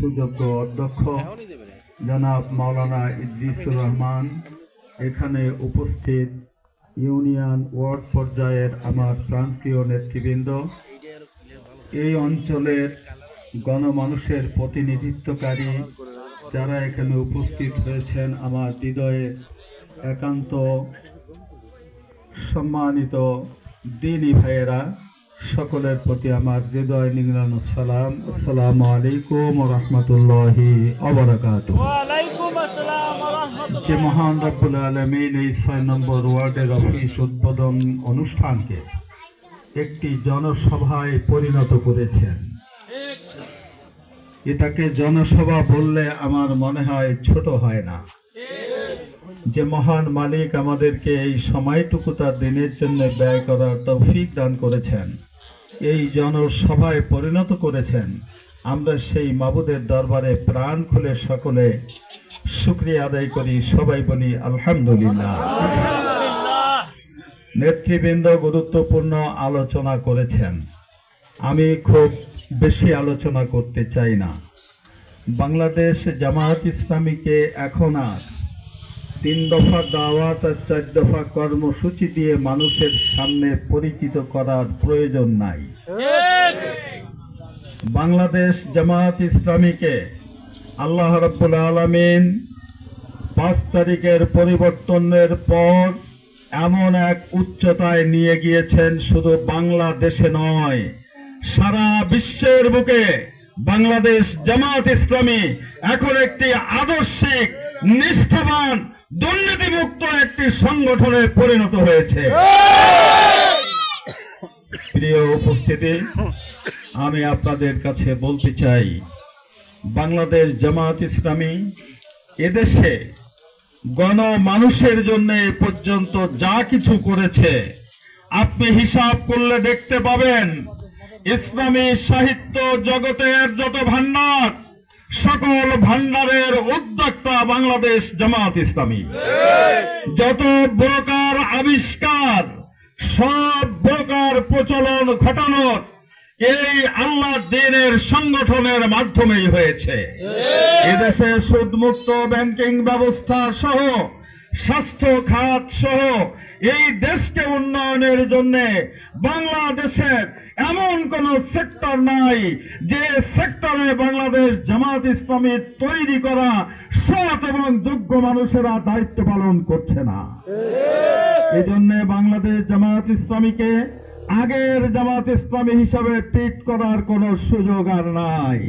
সুযোগ্য অধ্যক্ষ জনাব মাওলানা ইদ্রিসুর রহমান, এখানে উপস্থিত ইউনিয়ন ওয়ার্ড পর্যায়ের আমার প্রান্তীয় নেতৃবৃন্দ, এই অঞ্চলের গণমানুষের প্রতিনিধিত্বকারী যারা এখানে উপস্থিত হয়েছেন, আমার হৃদয়ের একান্ত সম্মানিত দিনী ভাইয়েরা, সকলের প্রতি আমার হৃদয় নিংড়ানো সালাম। আসসালামু আলাইকুম ওয়া রাহমাতুল্লাহি ওয়া বারাকাতুহু। যে মহান রব্বুল আলামিন এই 6 নম্বর ওয়ার্ডের অফিস উদ্বোধন অনুষ্ঠানকে একটি জনসভায় পরিণত করেছেন, এটাকে জনসভা বললে আমার মনে হয় ছোট হয় না। যে মহান মালিক আমাদেরকে এই সময়টুকু তার দিনের জন্য ব্যয় করার তৌফিক দান করেছেন, এই জনসভায় পরিণত করেছেন, আমরা সেই মাবুদের দরবারে প্রাণ খুলে সকলে শুকরিয়া আদায় করি, সবাই বলি আলহামদুলিল্লাহ। নেতৃবৃন্দ গুরুত্বপূর্ণ আলোচনা করেছেন, আমি খুব বেশি আলোচনা করতে চাই না। বাংলাদেশ জামায়াত ইসলামীকে এখন আর 3 দফা দাওয়াত আর 4 দফা কর্মসূচি দিয়ে মানুষের সামনে পরিচিত করার প্রয়োজন নাই। বাংলাদেশ জামায়াত ইসলামীকে আল্লাহ রাব্বুল আলামিন 5 তারিখের পরিবর্তনের পর এমন এক উচ্চতায় নিয়ে গিয়েছেন, শুধু বাংলাদেশে নয়, সারা বিশ্বের বুকে বাংলাদেশ জামায়াত ইসলামী এখন একটি আদর্শিক, নিষ্ঠাবান, দুর্নীতিমুক্ত একটি সংগঠনে পরিণত হয়েছে। প্রিয় উপস্থিতি, আমি আপনাদের কাছে বলতে চাই, বাংলাদেশ জামায়াত ইসলামী এদেশে গণমানুষের জন্য এ পর্যন্ত যা কিছু করেছে, আপনি হিসাব করলে দেখতে পাবেন ইসলামী সাহিত্য জগতের যত ভান্ডার, সকল ভান্ডারের উদ্যোক্তা বাংলাদেশ জামায়াত ইসলামী। যত প্রকার আবিষ্কার, সব প্রকার প্রচলন ঘটানোর এই আল্লাহর দ্বীনের সংগঠনের মাধ্যমেই হয়েছে। এদেশে সুদমুক্ত ব্যাংকিং ব্যবস্থা সহ, স্বাস্থ্য খাত সহ এই দেশকে উন্নয়নের জন্য বাংলাদেশের এমন কোন সেক্টর নাই যে সেক্টরে বাংলাদেশ জামায়াত ইসলামী তৈরি করা সৎ এবং যোগ্য মানুষেরা দায়িত্ব পালন করছে না। এজন্য বাংলাদেশ জামায়াত ইসলামীকে আগের জামায়াত ইসলামী হিসাবে ট্রিট করার কোন সুযোগ আর নাই।